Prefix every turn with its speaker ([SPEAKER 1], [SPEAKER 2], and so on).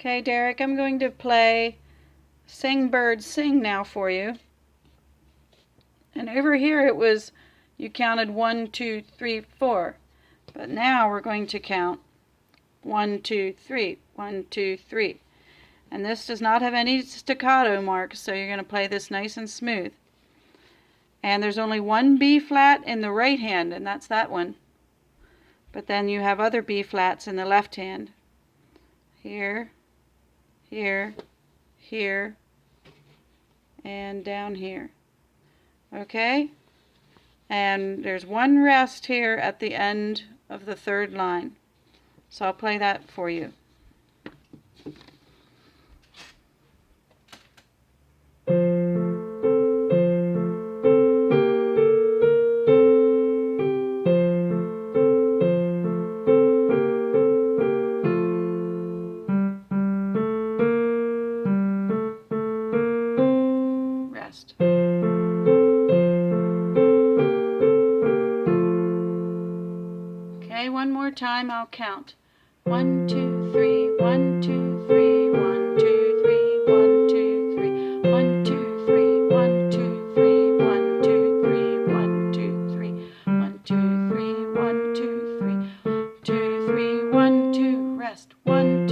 [SPEAKER 1] Okay, Derek, I'm going to play Sing Bird Sing now for you. And over here it was, you counted 1, 2, 3, 4. But now we're going to count 1, 2, 3, 1, 2, 3. And this does not have any staccato marks, so you're going to play this nice and smooth. And there's only one B flat in the right hand, and that's that one. But then you have other B flats in the left hand. Here, here, here, and down here. Okay? And there's one rest here at the end of the third line. So I'll play that for you. Rest. Okay, one more time I'll count. 1, 2, 3, 1, 2, 3, 1, 2, 3, 1, 2, 3, 1, 2, 3, 1, 2, 3, 1, 2, 3, 1, 2, 3, 1, 2, 3, 1, 2, 3, 2, 3, 1, 2, rest. 1,